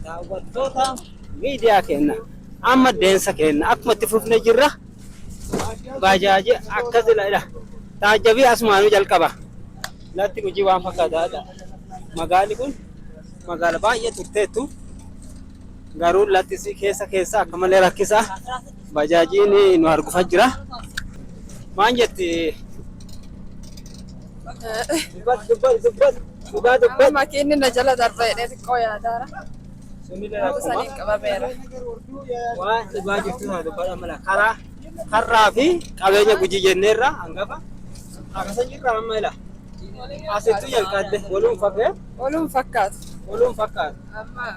daawwattoota miidiyaa kenna amma deensa kenna akkuma itti fufnee jirra bajaajii akkas ilaala taajjabii asumaanuu jalqaba latti hojii waan fakkaataadha magaalli kun magaala baay'ee turteettu garuu lattisii keessa akka malee rakkisaa bajaajiin nu argufaa jira maan jetti dubbat makiinni na jala darba jedhee xiqqoo yaadaara. Sanii qabameera. Waan dhibaa jirtu sana dubbadha mala karraa fi qabeenya gujii jenneerra hangafa akkasa jirra amma ila asittu jalqadde Woluun fakkaatu.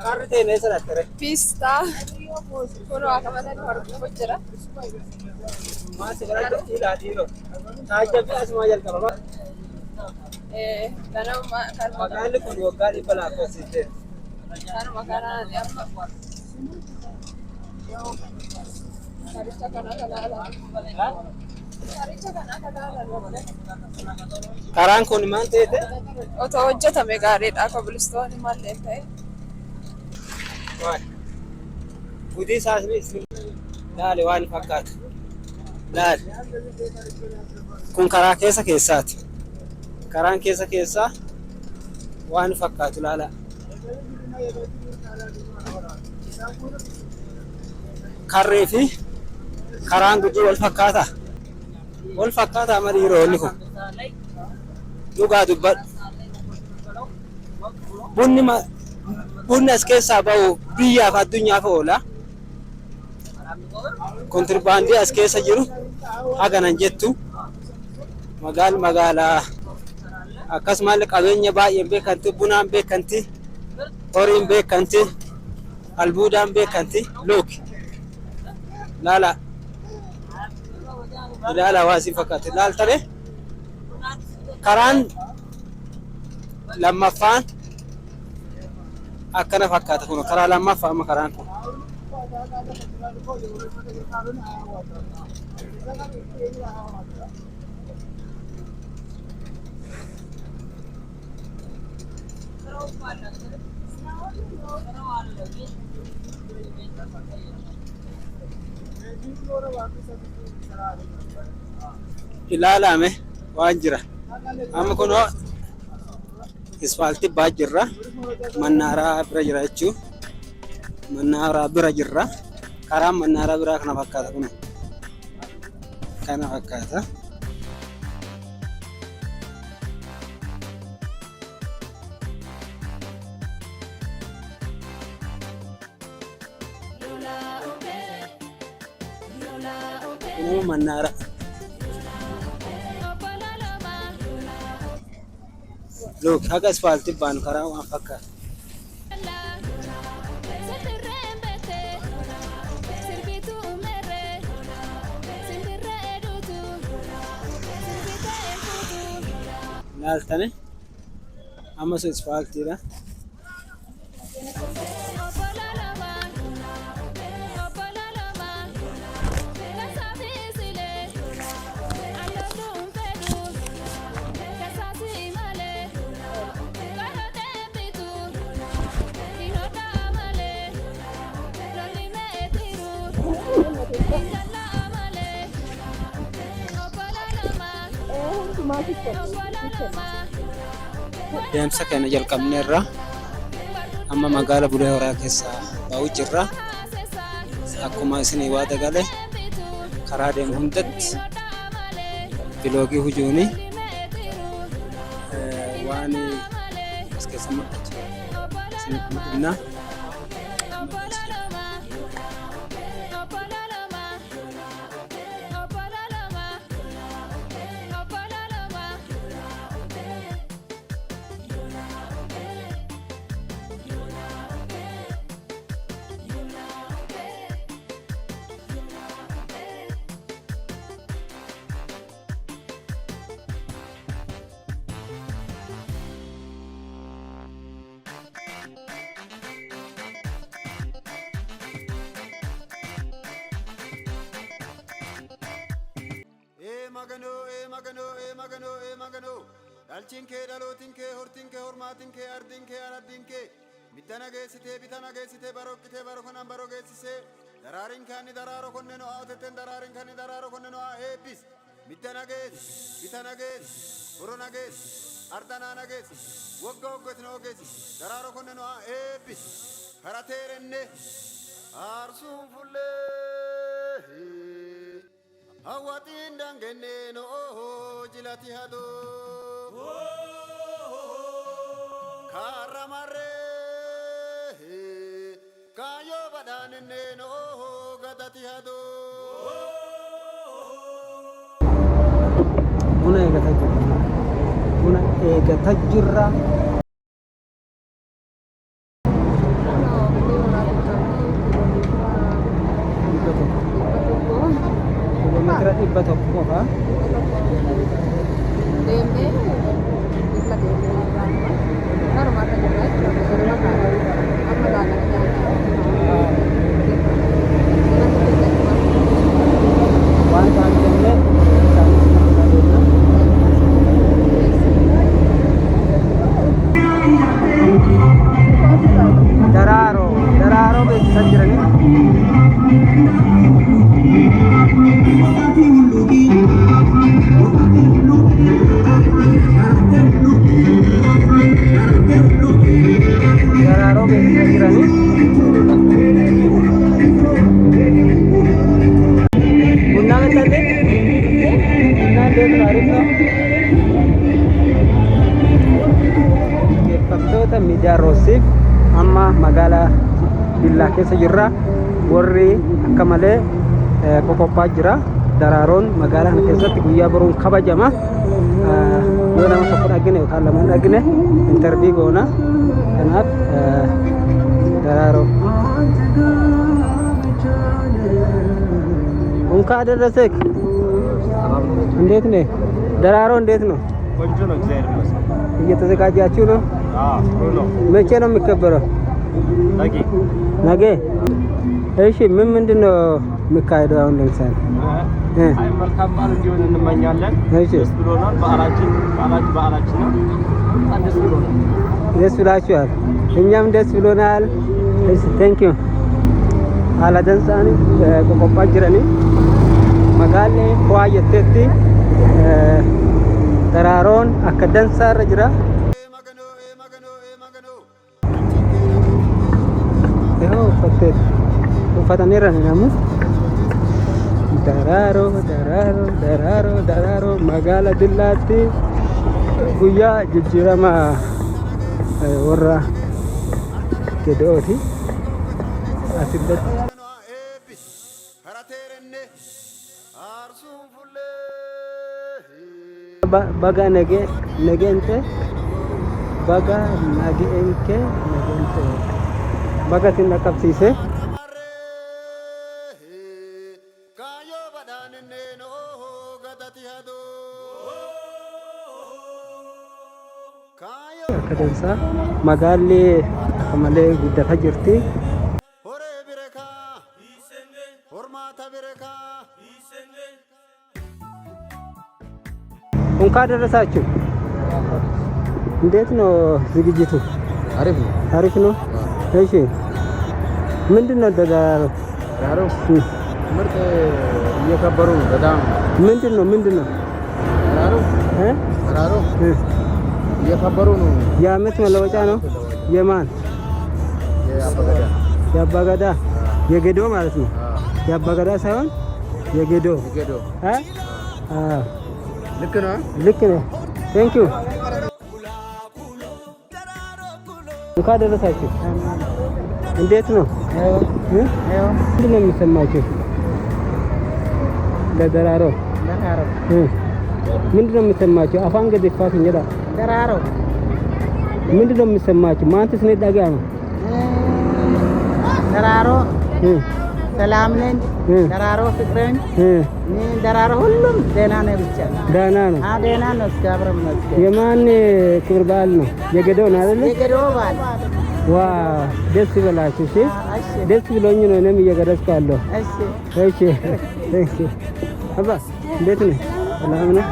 Karri ta'e neessa dhattere. Piistaa kunoo akka malee nu arguuf jira. Maasi gara ilaa dhiiroo taajjabii asumaa jalqaba. Magaalli kun waggaa 200 lakkoofsitee. Kanuma kanaani amma. Karicha kana karaan kun maal ta'eete? Otoo hojjetame gaariidha akka bilistoonni mallee ta'e. Gudii isaas laale waan fakkaatu. Laale. Kun karaa keessaati. Karaan keessaa waan fakkaatu laala. Karree fi karaan gujii wal fakkaata. Wal fakkaata malee yeroo inni kun dhugaa dubbadhu. Bunni as keessaa bahu biyyaaf addunyaaf oola. Kontirbaandii as keessa jiru haganan jettu magaalaa akkasumas qabeenya baay'een beekanti bunaan beekanti horiin beekanti albuudaan beekanti looki ilaala waasii fakkaate ilaaltare karaan lammaffaan akkana fakkaata kun karaa lammaffaa amma karaan kun ilaalame waan jira amma kun isfaaltii baa jirra mannaaraa bira jira jechuun mannaaraa bira jirra karaan mannaaraa biraa kana fakkaata kun kana fakkaata. Ini mannaaraa look haga asfaaltii baanu karaa waan fakkaata. Laaltane amma sun asfaaltiidha. Deemsa kana jalqabneerra amma magaala Bulee Horaa keessaa ba'uu jirra. Akkuma isinii waa dagale karaa deemu hundatti biloogii hujuuni waan as keessa mul'atu isinitti mul'inna. Magano. Dalchinke, dalotinke, hortinke, hormatinke, ardinke, aradinke. Bitana geessite barokkite barokonan barogeessise daraarin kaani daraaro konne no aawteten daraarin kaani daraaro konne no eebbis bitana gees borona gees ardanaana gees wogga woggotin ogees daraaro konne no eebbis karateerenne aarsuun fullee hawwatiin dangenne no jilati hadoo kaaramarree kayo badanenne no gadati hado Buna eegata jirra. Kilomeetira 100 qofa. Deemee bakka deemee karuma akka jiraachu amma Waan ta'an jennee daraaroo beeksisaa jiranii. Daraaroo beeksisaa jiranii. Bunna meeshaalee gaariidha. Dhaggeeffattoota miidiyaa Roosiif amma magaalaa Dillaa keessa jirra. Warri akka malee qophophaa jira. Daraaroon magaalaa kana keessatti guyyaa boruun kabajama. Yoo nama tokko dhagine yookaan lama dhagine intervii goona. Kanaaf daraaroo እንኳን አደረሰክ። እንዴት ነህ? ደራሮ እንዴት ነው? ቆንጆ ነው፣ እግዚአብሔር ይመስገን። እየተዘጋጃችሁ ነው? ጥሩ ነው። መቼ ነው የሚከበረው? ነገ። እሺ፣ ምንድን ነው የሚካሄደው አሁን ለምሳሌ? አይ መልካም በዓል እንዲሆን እንመኛለን። እሺ፣ ደስ ብሎናል። በዓላችን ነው። ደስ ብሎናል። ደስ ብላችኋል? እኛም ደስ ብሎናል። እሺ፣ ቴንክ ዩ። Haala dansaan qophophaa jiranii magaalli ho'aa jetteetti daraaroon akka dansaa irra jira. Yoo uffataniirra namu daraaroo magaala Dillaatti guyyaa jijjiirama warra Gede'ooti. Asirratti baga nagente baga sin lakabsiise akka dansaa magaalli akka malee guddataa jirti. እንኳን አደረሳችሁ። እንዴት ነው ዝግጅቱ? አሪፍ ነው። እሺ፣ ምንድነው ደራሮ ምርጥ እየከበሩ ነው በጣም። ምንድነው ደራሮ እየከበሩ ነው። የዓመት መለወጫ ነው። የማን? የአባገዳ የጌዶ ማለት ነው። የአባገዳ ሳይሆን የጌዶ ልክ ነው። ቴንክ ዩ። እንኳን አደረሳችሁ። እንዴት ነው? ምንድን ነው የሚሰማችሁ ለደራሮ? ምንድን ነው የሚሰማችሁ? አፋን ገደፋት እንጀራ ደራሮ ምንድን ነው የሚሰማችሁ? ማንተስ ነው ዳጋ ነው ደራሮ ሰላም ነን። ደራሮ ፍቅርን ደራሮ ሁሉም ደህና ነው። ብቻ ደህና ነው። ደህና ነው። እስከ አብረን መስገን። የማን ክብረ በዓል ነው? የገደው ነው አይደል? የገደው በዓል። ዋው ደስ ይበላችሁ። እሺ፣ ደስ ብሎኝ ነው እኔም እየገረስኩ ያለው። እሺ፣ እሺ። አባ እንዴት ነህ? ሰላም ነው?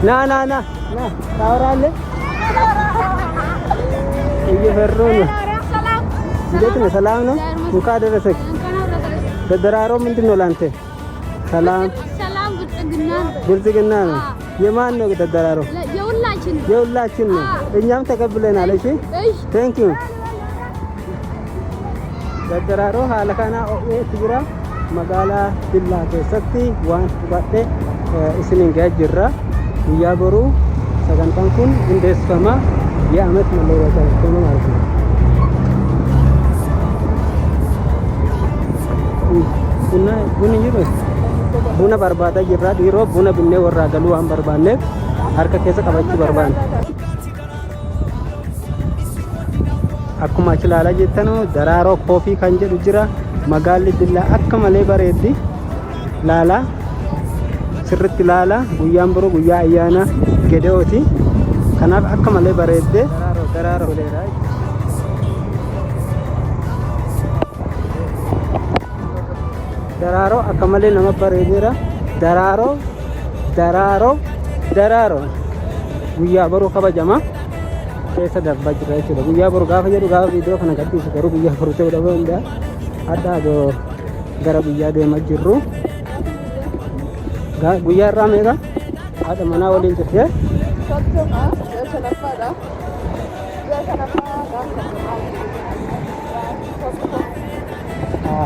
ና ታወራለህ? እየፈሩ ነው። እንዴት ነው? ሰላም ነው? እንኳን አደረሰክ። ተደራሮ ምንድን ነው ላንተ? ሰላም ብልጽግና ነው። የማን ነው ተደራሮ? የሁላችን ነው። እኛም ተቀብለናል። እሺ ቴንክ ዩ ተደራሮ ሀለካና ኦኤ ትግራ መጋላ ዲላ keessatti waan fudhadhe isinin ga'ee jirra. guyyaa boruu sagantaan kun hundeeffama የዓመት መለወጫችን ነው ማለት ነው። buna barbaada jirra. dhiiroo buna binnee warraa galuu waan barbaanneef harka keessa qabachuu barbaanne. akkuma achi ilaalaa jirtan daraaroo koofii kan jedhu jira. magaalli Dillaa akka malee bareeddi. laalaa sirritti laalaa. guyyaan boruu guyyaa ayyaana Gedeooti. kanaaf akka malee bareedde daraaroo leeraa. daraaroo akka malee nama bareedeera. daraaroo guyyaa boruu kabajama keessa darbaa jira jechuudha. guyyaa boruu gaafa jedhu gaafa viidiyoo kana gadhiisu garuu guyyaa boruu ta'uu dhabuu danda'a. adda adoo gara guyyaa deemaa jirru. guyyaa irraa meeqa haadha manaa waliin jirtee?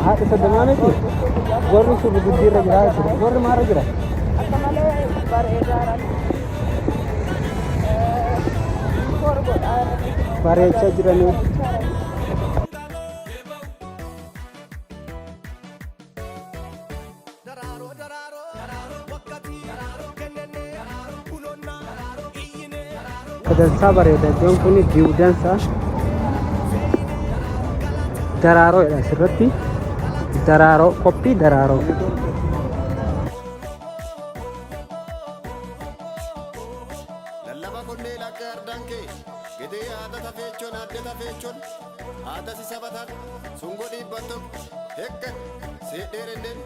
haadha soddomaa miti warri sun guddiirra jira jechuudha. warri maarra jira? akka malee bareedaadha. bareechaa jiranii. dansaa bareeda. iddoon kun diiwuu dansaa daraaroo jedha asirratti. daraaroo qophii daraaroo. lallaba konnee lakkee ardaan kee gedee haadha tafeechoon adde tafeechoon haadha si sabatan sungoo dhiibban tokko hekke seedheerenden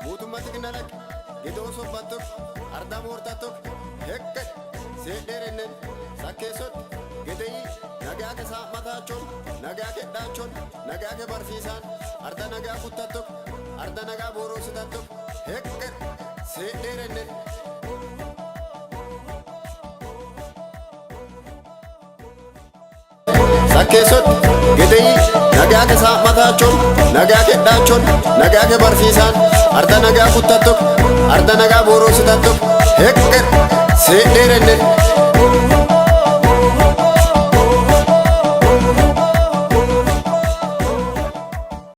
mootummaa xiqqina lakke gedoo sobban tokko arda moortaa tokko hekke seedheerenden sakkeessotti gedee nagaa ke saammataachoon nagaa ke dhaachoon nagaa ke barsiisaan arda nagaa kuttaa tokko arda nagaa booroositaa tokko hekke seedheerenden. sakkeessot gedee nagaa ke saammataachoon nagaa ke dhaachoon nagaa ke barsiisaan arda nagaa kuttaa tokko arda nagaa booroositaa tokko hekke seedheerenden.